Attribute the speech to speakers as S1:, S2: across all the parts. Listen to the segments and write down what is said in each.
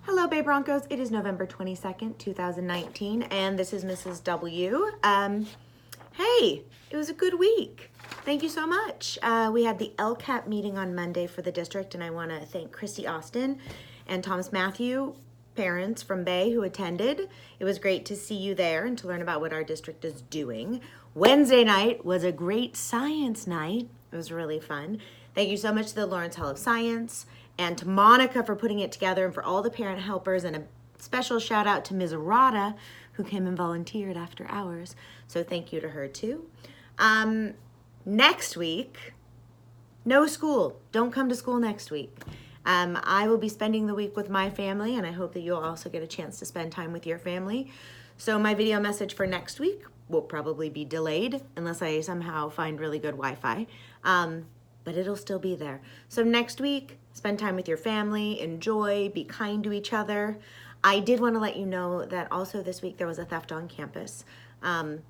S1: Hello, Bay Broncos. It is November 22nd, 2019, and this is Mrs. W. Hey, it was a good week. Thank you so much. We had the LCAP meeting on Monday for the district, and I want to thank Christy Austin and Thomas Matthew, parents from Bay who attended. It was great to see you there and to learn about what our district is doing. Wednesday night was a great science night. It was really fun. Thank you so much to the Lawrence Hall of Science and to Monica for putting it together and for all the parent helpers, and a special shout out to Ms. Arata who came and volunteered after hours. So thank you to her too. Next week, no school. Don't come to school next week. I will be spending the week with my family, and I hope that you'll also get a chance to spend time with your family. So my video message for next week will probably be delayed unless I somehow find really good Wi-Fi. But it'll still be there. So next week, spend time with your family, enjoy, be kind to each other. I did want to let you know that also this week there was a theft on campus.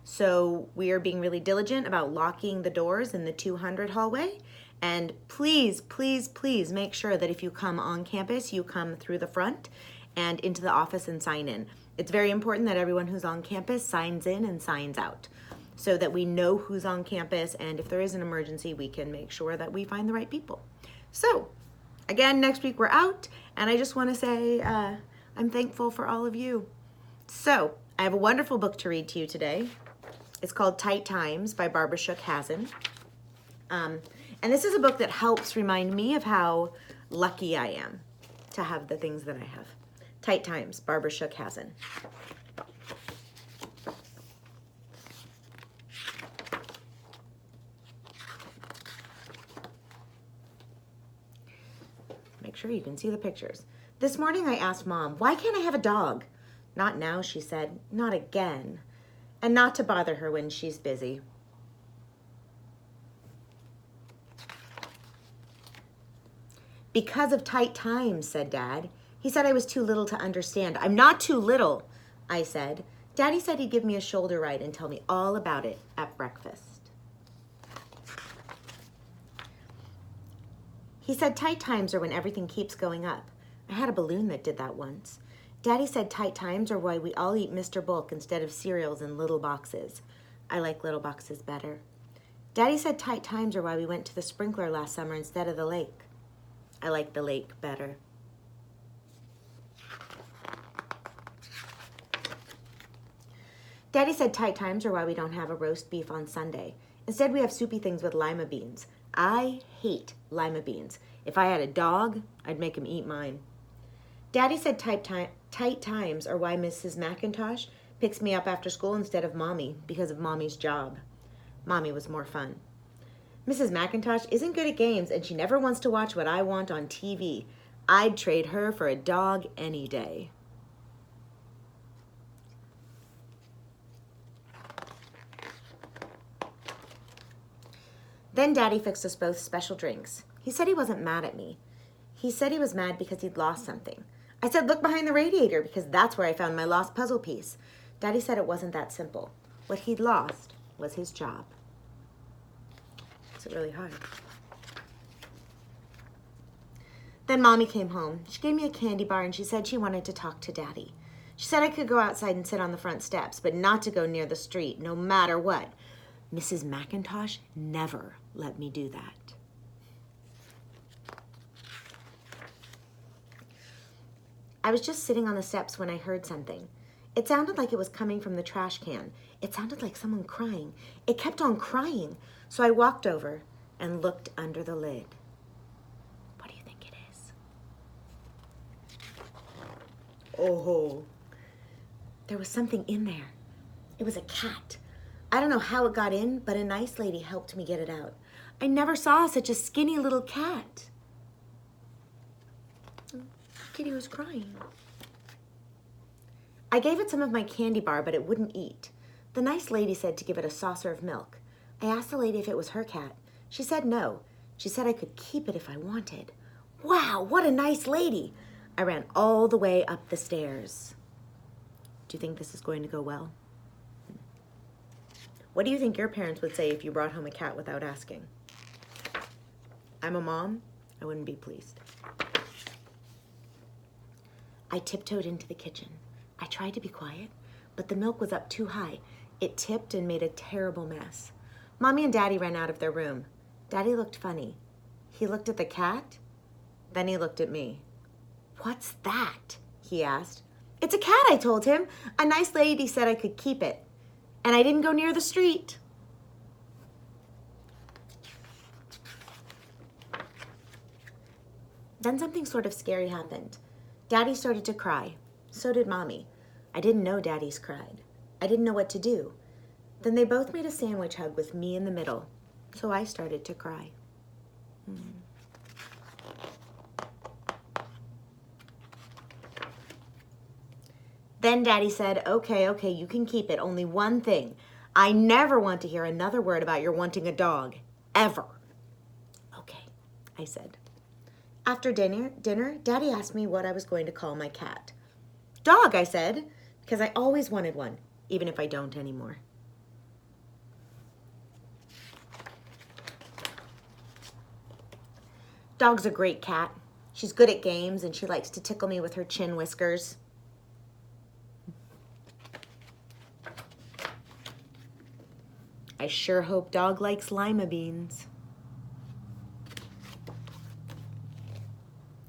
S1: So we are being really diligent about locking the doors in the 200 hallway. And please, please, please make sure that if you come on campus, you come through the front and into the office and sign in. It's very important that everyone who's on campus signs in and signs out, so that we know who's on campus, and if there is an emergency, we can make sure that we find the right people. So, again, next week we're out, and I just want to say I'm thankful for all of you. So, I have a wonderful book to read to you today. It's called Tight Times by Barbara Shook-Hazen. And this is a book that helps remind me of how lucky I am to have the things that I have. Tight Times, Barbara Shook-Hazen. Make sure you can see the pictures. This morning I asked Mom, why can't I have a dog? Not now, she said. Not again. And not to bother her when she's busy. Because of tight times, said Dad. He said I was too little to understand. I'm not too little, I said. Daddy said he'd give me a shoulder ride and tell me all about it at breakfast. He said tight times are when everything keeps going up. I had a balloon that did that once. Daddy said tight times are why we all eat Mr. Bulk instead of cereals in little boxes. I like little boxes better. Daddy said tight times are why we went to the sprinkler last summer instead of the lake. I like the lake better. Daddy said tight times are why we don't have a roast beef on Sunday. Instead, we have soupy things with lima beans. I hate lima beans. If I had a dog, I'd make him eat mine. Daddy said tight times are why Mrs. McIntosh picks me up after school instead of Mommy because of Mommy's job. Mommy was more fun. Mrs. McIntosh isn't good at games, and she never wants to watch what I want on TV. I'd trade her for a dog any day. Then Daddy fixed us both special drinks. He said he wasn't mad at me. He said he was mad because he'd lost something. I said, look behind the radiator, because that's where I found my lost puzzle piece. Daddy said it wasn't that simple. What he'd lost was his job. It's really hard. Then Mommy came home. She gave me a candy bar, and she said she wanted to talk to Daddy. She said I could go outside and sit on the front steps, but not to go near the street, no matter what. Mrs. McIntosh never let me do that. I was just sitting on the steps when I heard something. It sounded like it was coming from the trash can. It sounded like someone crying. It kept on crying. So I walked over and looked under the lid. What do you think it is? Oh, there was something in there. It was a cat. I don't know how it got in, but a nice lady helped me get it out. I never saw such a skinny little cat. Kitty was crying. I gave it some of my candy bar, but it wouldn't eat. The nice lady said to give it a saucer of milk. I asked the lady if it was her cat. She said no. She said I could keep it if I wanted. Wow, what a nice lady. I ran all the way up the stairs. Do you think this is going to go well? What do you think your parents would say if you brought home a cat without asking? I'm a mom. I wouldn't be pleased. I tiptoed into the kitchen. I tried to be quiet, but the milk was up too high. It tipped and made a terrible mess. Mommy and Daddy ran out of their room. Daddy looked funny. He looked at the cat, then he looked at me. "What's that?" he asked. "It's a cat," I told him. "A nice lady said I could keep it, and I didn't go near the street." Then something sort of scary happened. Daddy started to cry. So did Mommy. I didn't know Daddy's cried. I didn't know what to do. Then they both made a sandwich hug with me in the middle. So I started to cry. Then Daddy said, okay, you can keep it. Only one thing. I never want to hear another word about your wanting a dog. Ever. Okay, I said. After dinner, Daddy asked me what I was going to call my cat. Dog, I said, because I always wanted one, even if I don't anymore. Dog's a great cat. She's good at games and she likes to tickle me with her chin whiskers. I sure hope Dog likes lima beans.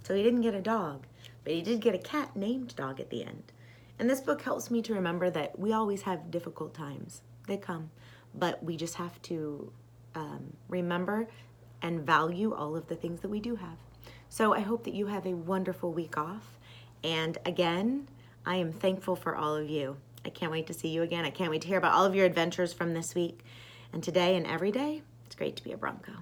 S1: So he didn't get a dog, but he did get a cat named Dog at the end. And this book helps me to remember that we always have difficult times. They come, but we just have to remember and value all of the things that we do have. So I hope that you have a wonderful week off. And again, I am thankful for all of you. I can't wait to see you again. I can't wait to hear about all of your adventures from this week. And today and every day, it's great to be a Bronco.